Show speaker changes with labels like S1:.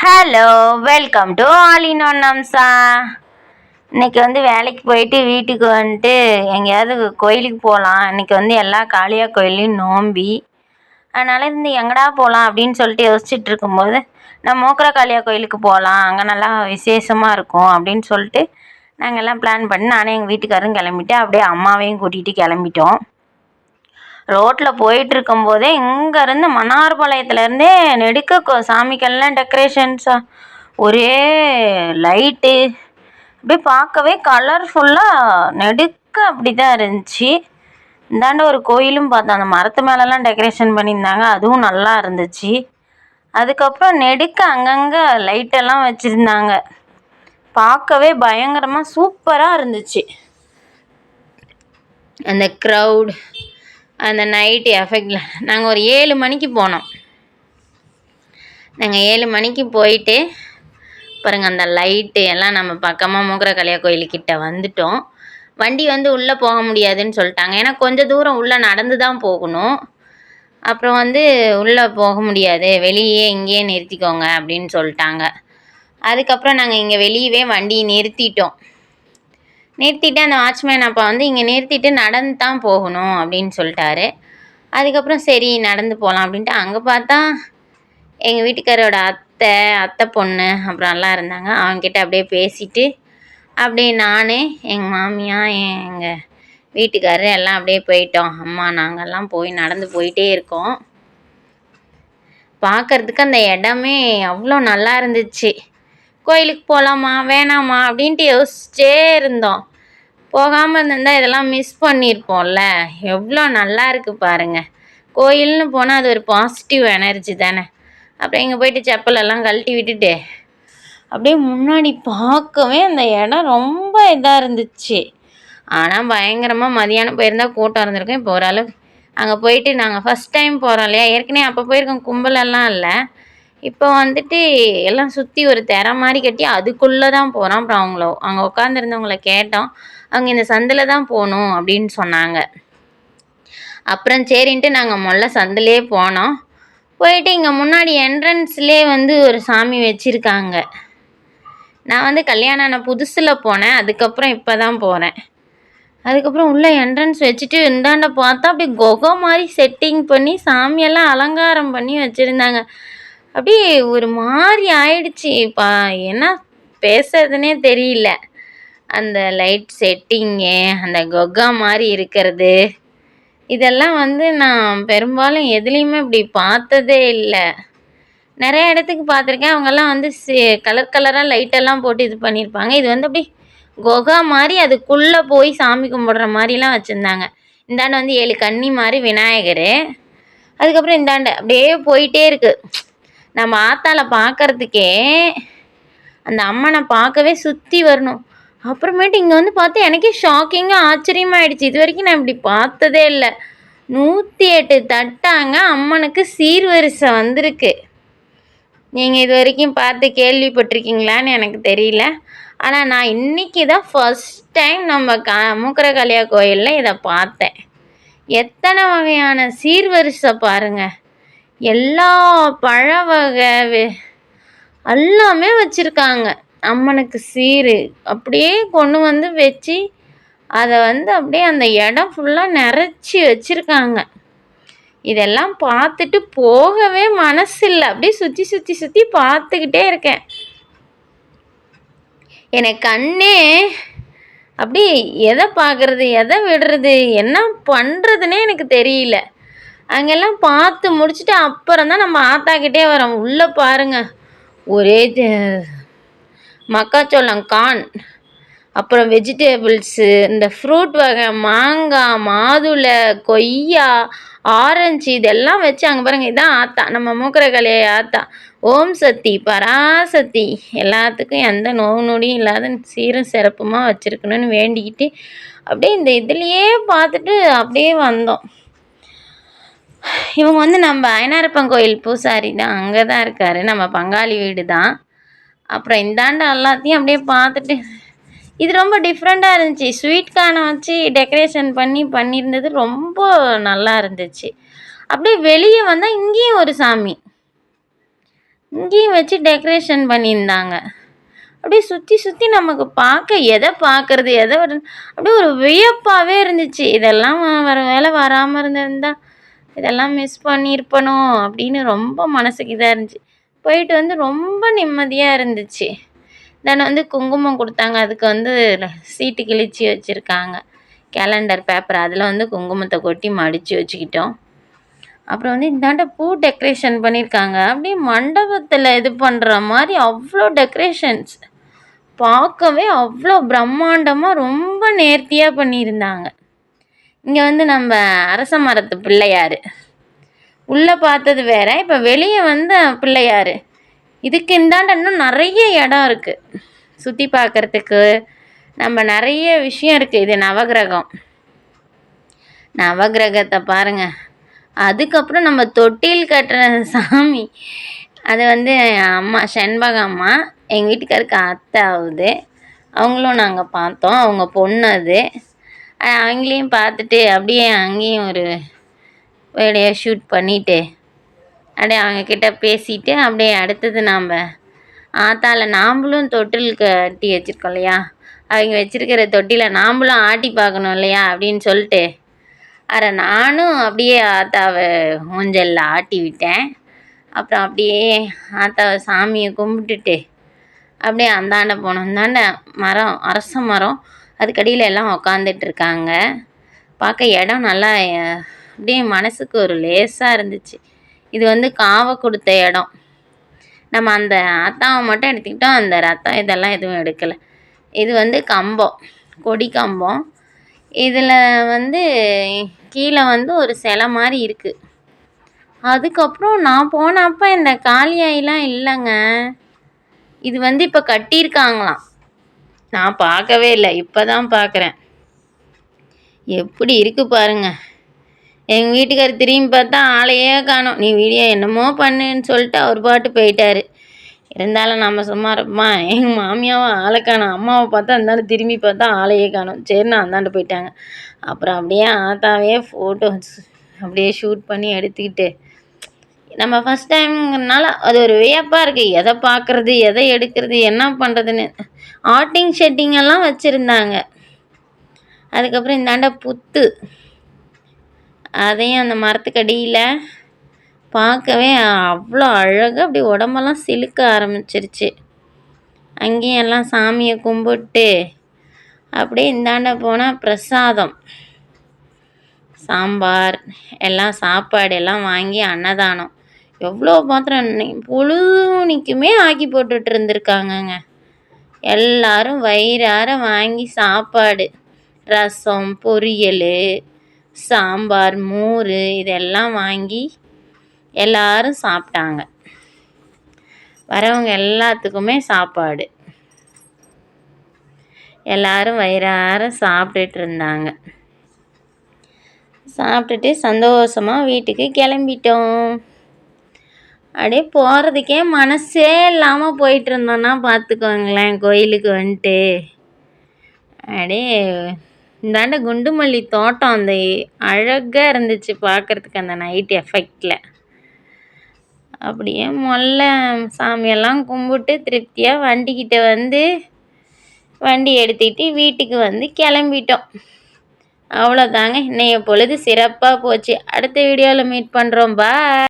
S1: Hello, welcome to all in one Amsa. இன்னைக்கு வேலைக்கு போயிட்டு வீட்டுக்கு வந்துட்டு எங்கேயாவது கோயிலுக்கு போகலாம். இன்னைக்கு எல்லா காளியா கோயிலையும் நோம்பி. அதனால் எங்கடா போகலாம் அப்படின்னு சொல்லிட்டு யோசிச்சுட்டு இருக்கும்போது நம்ம மோக்கரா காளியா கோயிலுக்கு போகலாம், அங்கே நல்லா விசேஷமாக இருக்கும் அப்படின்னு சொல்லிட்டு நாங்கள் எல்லாம் பிளான் பண்ணி நானே எங்கள் வீட்டுக்காரரும் கிளம்பிட்டு அப்படியே அம்மாவையும் கூட்டிகிட்டு கிளம்பிட்டோம். ரோட்டில் போயிட்டு இருக்கும்போதே இங்கேருந்து மன்னார்பாளையத்துலேருந்தே நெடுக்க சாமிக்கெல்லாம் டெக்கரேஷன்ஸா, ஒரே லைட்டு, அப்படியே பார்க்கவே கலர்ஃபுல்லாக நெடுக்க அப்படி தான் இருந்துச்சு. இந்தாண்ட ஒரு கோயிலும் பார்த்தோம், அந்த மரத்து மேலெலாம் டெக்கரேஷன் பண்ணியிருந்தாங்க, அதுவும் நல்லா இருந்துச்சு. அதுக்கப்புறம் நெடுக்க அங்கங்கே லைட்டெல்லாம் வச்சுருந்தாங்க, பார்க்கவே பயங்கரமாக சூப்பராக இருந்துச்சு. அந்த க்ரௌட், அந்த நைட்டு எஃபெக்டில் நாங்கள் ஒரு 7 மணிக்கு போனோம். நாங்கள் 7 மணிக்கு போயிட்டு பாருங்கள், அந்த லைட்டு எல்லாம் நம்ம பக்கமாக மோக்கரா காளியா கோயிலுக்கிட்ட வந்துட்டோம். வண்டி உள்ளே போக முடியாதுன்னு சொல்லிட்டாங்க, ஏன்னா கொஞ்சம் தூரம் உள்ளே நடந்து தான் போகணும். அப்புறம் உள்ளே போக முடியாது, வெளியே இங்கேயே நிறுத்திக்கோங்க அப்படின்னு சொல்லிட்டாங்க. அதுக்கப்புறம் நாங்கள் இங்கே வெளியவே வண்டியை நிறுத்திட்டோம். நிறுத்திட்டு அந்த வாட்ச்மேன் அப்பா இங்கே நிறுத்திட்டு நடந்து தான் போகணும் அப்படின்னு சொல்லிட்டாரு. அதுக்கப்புறம் சரி நடந்து போகலாம் அப்படின்ட்டு அங்கே பார்த்தா எங்கள் வீட்டுக்காரோட அத்தை பொண்ணு அப்புறம் எல்லாம் இருந்தாங்க. அவங்கக்கிட்ட அப்படியே பேசிட்டு அப்படியே நான், எங்கள் மாமியார், எங்கள் வீட்டுக்காரர் எல்லாம் அப்படியே போயிட்டோம். அம்மா நாங்கள்லாம் போய் நடந்து போயிட்டே இருக்கோம். பார்க்குறதுக்கு அந்த இடமே அவ்வளோ நல்லா இருந்துச்சு. கோயிலுக்கு போகலாமா வேணாமா அப்படின்ட்டு யோசிச்சே இருந்தோம். போகாமல் இருந்திருந்தால் இதெல்லாம் மிஸ் பண்ணியிருப்போம்ல. எவ்வளோ நல்லா இருக்குது பாருங்கள். கோயில்னு போனால் அது ஒரு பாசிட்டிவ் எனர்ஜி தானே. அப்புறம் இங்கே போயிட்டு செப்பலெல்லாம் கழட்டி விட்டுட்டு அப்படியே முன்னாடி பார்க்கவே அந்த இடம் ரொம்ப இதாக இருந்துச்சு. ஆனால் பயங்கரமாக மதியானம் போயிருந்தால் கூட்டம் இருந்திருக்கும். இப்போ ஓரளவுக்கு அங்கே போயிட்டு நாங்கள் ஃபஸ்ட் டைம் போகிறோம் இல்லையா, ஏற்கனவே அப்போ போயிருக்கோம், கும்பலெல்லாம் இல்லை. இப்போ எல்லாம் சுற்றி ஒரு திரை மாதிரி கட்டி அதுக்குள்ளே தான் போகிறோம். அப்புறம் அங்கே உட்காந்துருந்தவங்கள கேட்டோம், அவங்க இந்த சந்தில் தான் போகணும் அப்படின்னு சொன்னாங்க. அப்புறம் சரின்ட்டு நாங்கள் முதல்ல சந்திலே போனோம். போயிட்டு இங்கே முன்னாடி என்ட்ரன்ஸ்லேயே ஒரு சாமி வச்சுருக்காங்க. நான் கல்யாணம் ஆன புதுசில் போனேன், அதுக்கப்புறம் இப்போ தான் போகிறேன். அதுக்கப்புறம் உள்ளே என்ட்ரன்ஸ் வச்சுட்டு இந்தாண்ட பார்த்தா அப்படியே குகை மாதிரி செட்டிங் பண்ணி சாமியெல்லாம் அலங்காரம் பண்ணி வச்சுருந்தாங்க. அப்படியே ஒரு மாதிரி ஆயிடுச்சு. என்ன பேசுறதுனே தெரியல. அந்த லைட் செட்டிங்கு, அந்த கொகா மாதிரி இருக்கிறது, இதெல்லாம் நான் பெரும்பாலும் எதுலேயுமே இப்படி பார்த்ததே இல்லை. நிறைய இடத்துக்கு பார்த்துருக்கேன், அவங்கெல்லாம் கலர் கலராக லைட்டெல்லாம் போட்டு இது பண்ணியிருப்பாங்க. இது அப்படி கொகா மாதிரி அதுக்குள்ளே போய் சாமி கும்பிட்ற மாதிரிலாம் வச்சுருந்தாங்க. இந்தாண்ட 7 கன்னி மாதிரி விநாயகர். அதுக்கப்புறம் இந்தாண்ட அப்படியே போயிட்டே இருக்குது. நம்ம ஆத்தால பார்க்குறதுக்கே அந்த அம்மனை பார்க்கவே சுற்றி வரணும். அப்புறமேட்டு இங்கே பார்த்தா எனக்கே ஷாக்கிங்காக ஆச்சரியமாகிடுச்சு. இது வரைக்கும் நான் இப்படி பார்த்ததே இல்லை. 108 தட்டாங்க அம்மனுக்கு சீர்வரிசை வந்திருக்கு. நீங்கள் இது வரைக்கும் பார்த்து கேள்விப்பட்டிருக்கீங்களான்னு எனக்கு தெரியல. ஆனால் நான் இன்றைக்கி தான் ஃபஸ்ட் டைம் நம்ம மோக்கரா காளியா கோயிலில் இதை பார்த்தேன். எத்தனை வகையான சீர்வரிசை பாருங்கள். எல்லா பழ வகை எல்லாமே வச்சுருக்காங்க. அம்மனுக்கு சீர் அப்படியே கொண்டு வச்சு அதை அப்படியே அந்த இடம் ஃபுல்லாக நிறச்சி வச்சுருக்காங்க. இதெல்லாம் பார்த்துட்டு போகவே மனசில்லை. அப்படியே சுற்றி சுற்றி சுற்றி பார்த்துக்கிட்டே இருக்கேன். எனக்கு கண்ணே அப்படியே எதை பார்க்குறது எதை விடுறது என்ன பண்ணுறதுனே எனக்கு தெரியல. அங்கெல்லாம் பார்த்து முடிச்சுட்டு அப்புறம் தான் நம்ம ஆத்தாக்கிட்டே வரோம். உள்ளே பாருங்கள், ஒரே மக்காச்சோளம் கார்ன், அப்புறம் வெஜிடபிள்ஸு, இந்த ஃப்ரூட் வகை மாங்காய், மாதுளை, கொய்யா, ஆரஞ்சு, இதெல்லாம் வச்சு அங்கே பாருங்கள். இதான் ஆத்தா, நம்ம மோக்கரா காளியா ஆத்தா. ஓம் சக்தி பராசக்தி எல்லாத்துக்கும் எந்த நோவு நொடியும் இல்லாத சீரும் சிறப்புமாக வச்சுருக்கணும்னு வேண்டிக்கிட்டு அப்படியே இந்த இதுலேயே பார்த்துட்டு அப்படியே வந்தோம். இவங்க நம்ம ஐனாரப்பன் கோயில் பூசாரி தான், அங்கே தான் இருக்கார், நம்ம பங்காளி வீடு தான். அப்புறம் இந்தாண்ட எல்லாத்தையும் அப்படியே பார்த்துட்டு இது ரொம்ப டிஃப்ரெண்ட்டாக இருந்துச்சு. ஸ்வீட் கார்னை வச்சு டெக்கரேஷன் பண்ணியிருந்தது ரொம்ப நல்லா இருந்துச்சு. அப்படியே வெளியே வந்தால் இங்கேயும் ஒரு சாமி, இங்கேயும் வச்சு டெக்கரேஷன் பண்ணியிருந்தாங்க. அப்படியே சுற்றி சுற்றி நமக்கு பார்க்க எதை பார்க்கறது எதை அப்படியே ஒரு வியப்பாகவே இருந்துச்சு. இதெல்லாம் வர வேலை வராமல் இருந்திருந்தா இதெல்லாம் மிஸ் பண்ணியிருப்பனோ அப்படின்னு ரொம்ப மனசுக்கு இதாக இருந்துச்சு. போயிட்டு வந்து ரொம்ப நிம்மதியாக இருந்துச்சு. தென் வந்து குங்குமம் கொடுத்தாங்க. அதுக்கு வந்து சீட்டு கிழிச்சி வச்சுருக்காங்க. கேலண்டர் பேப்பர் அதில் வந்து குங்குமத்தை கொட்டி மடித்து வச்சுக்கிட்டோம். அப்புறம் வந்து இந்தாண்ட பூ டெக்கரேஷன் பண்ணியிருக்காங்க. அப்படியே மண்டபத்தில் இது பண்ணுற மாதிரி அவ்வளோ டெக்கரேஷன்ஸ் பார்க்கவே அவ்வளோ பிரம்மாண்டமாக ரொம்ப நேர்த்தியாக பண்ணியிருந்தாங்க. இங்கே வந்து நம்ம அரச மரத்து பிள்ளையார் உள்ளே பார்த்தது வேற, இப்போ வெளியே வந்து பிள்ளையார். இதுக்கு இந்தாண்ட இன்னும் நிறைய இடம் இருக்குது சுற்றி பார்க்குறதுக்கு. நம்ம நிறைய விஷயம் இருக்குது. இது நவகிரகம், நவகிரகத்தை பாருங்கள். அதுக்கப்புறம் நம்ம தொட்டில் கட்டுற சாமி, அது வந்து அம்மா செண்பக அம்மா, எங்கள் வீட்டுக்காருக்கு அத்தை ஆகுது. அவங்களும் நாங்கள் பார்த்தோம். அவங்க பொண்ணு அது. அவங்களையும் பார்த்துட்டு அப்படியே அங்கேயும் ஒரு வீடியோ ஷூட் பண்ணிவிட்டு அப்படியே அவங்கக்கிட்ட பேசிட்டு அப்படியே அடுத்தது நாம் ஆத்தால நாம்பளும் தொட்டில் கட்டி வச்சுருக்கோம் இல்லையா, அவங்க வச்சுருக்கிற தொட்டியில் நாம்பளும் ஆட்டி பார்க்கணும் இல்லையா அப்படின்னு சொல்லிட்டு நானும் அப்படியே ஆத்தாவை ஊஞ்சலில் ஆட்டி விட்டேன். அப்புறம் அப்படியே ஆத்தாவை சாமியை கும்பிட்டுட்டு அப்படியே அந்தாண்ட போனோம். அந்தாண்ட மரம், அரச மரம், அதுக்கடியில் எல்லாம் உக்காந்துட்ருக்காங்க. பார்க்க இடம் நல்லா அப்படியே மனசுக்கு ஒரு லேசாக இருந்துச்சு. இது வந்து காவை கொடுத்த இடம். நம்ம அந்த ஆத்தாவை மட்டும் எடுத்துக்கிட்டோம். அந்த ரத்தம் இதெல்லாம் எதுவும் எடுக்கலை. இது வந்து கம்பம், கொடி கம்பம். இதில் வந்து கீழே வந்து ஒரு சிலை மாதிரி இருக்குது. அதுக்கப்புறம் நான் போனப்போ இந்த காளியாயிலாம் இல்லைங்க. இது வந்து இப்போ கட்டியிருக்காங்களாம். நான் பார்க்கவே இல்லை, இப்போ தான் பார்க்குறேன். எப்படி இருக்குது பாருங்க. எங்கள் வீட்டுக்கார் திரும்பி பார்த்தா ஆளையே காணோம். நீ வீடியோ என்னமோ பண்ணுன்னு சொல்லிட்டு அவர் பாட்டு போயிட்டார். இருந்தாலும் நம்ம சும்மா இருப்போமா? எங்கள் மாமியாவும் ஆளை காணோம். அம்மாவை பார்த்தா அந்தாண்டு திரும்பி பார்த்தா ஆளையே காணோம். சரின்னு அந்தாண்டு போயிட்டாங்க. அப்புறம் அப்படியே ஆத்தாவே ஃபோட்டோ அப்படியே ஷூட் பண்ணி எடுத்துக்கிட்டு, நம்ம ஃபஸ்ட் டைம்ங்கிறனால அது ஒரு வியப்பாக இருக்குது. எதை பார்க்குறது, எதை எடுக்கிறது, என்ன பண்ணுறதுன்னு. ஆர்ட்டிங் ஷெட்டிங் எல்லாம் வச்சுருந்தாங்க. அதுக்கப்புறம் இந்தாண்ட புத்து, அதையும் அந்த மரத்துக்கடியில் பார்க்கவே அவ்வளோ அழகாக அப்படி உடம்பெல்லாம் சிலுக்க ஆரம்பிச்சிருச்சு. அங்கேயும் எல்லாம் சாமியை கும்பிட்டு அப்படியே இந்தாண்ட போனால் பிரசாதம், சாம்பார் எல்லாம் சாப்பாடு எல்லாம் வாங்கி அன்னதானம். எவ்வளோ பாத்திரம் பொழுதுனிக்குமே ஆக்கி போட்டுட்டு இருந்திருக்காங்கங்க. எல்லாரும் வயிறார வாங்கி சாப்பாடு, ரசம், பொரியல், சாம்பார், மோர் இதெல்லாம் வாங்கி எல்லாரும் சாப்பிட்டாங்க. வரவங்க எல்லாத்துக்குமே சாப்பாடு. எல்லாரும் வயிறார சாப்பிட்டுட்டு இருந்தாங்க. சாப்பிட்டுட்டு சந்தோஷமாக வீட்டுக்கு கிளம்பிட்டோம். அப்படியே போகிறதுக்கே மனசே இல்லாமல் போயிட்டு இருந்தோன்னா பார்த்துக்கோங்களேன். கோயிலுக்கு வந்துட்டு அப்படியே இந்தாண்ட குண்டுமல்லி தோட்டம் அந்த அழகாக இருந்துச்சு பார்க்குறதுக்கு அந்த நைட் எஃபெக்டில். அப்படியே மொல்ல சாமியெல்லாம் கும்பிட்டு திருப்தியாக வண்டிக்கிட்ட வந்து வண்டி எடுத்துக்கிட்டு வீட்டுக்கு வந்து கிளம்பிட்டோம். அவ்வளோதாங்க. இன்னைய பொழுது சிறப்பாக போச்சு. அடுத்த வீடியோவில் மீட் பண்ணுறோம். பாய்.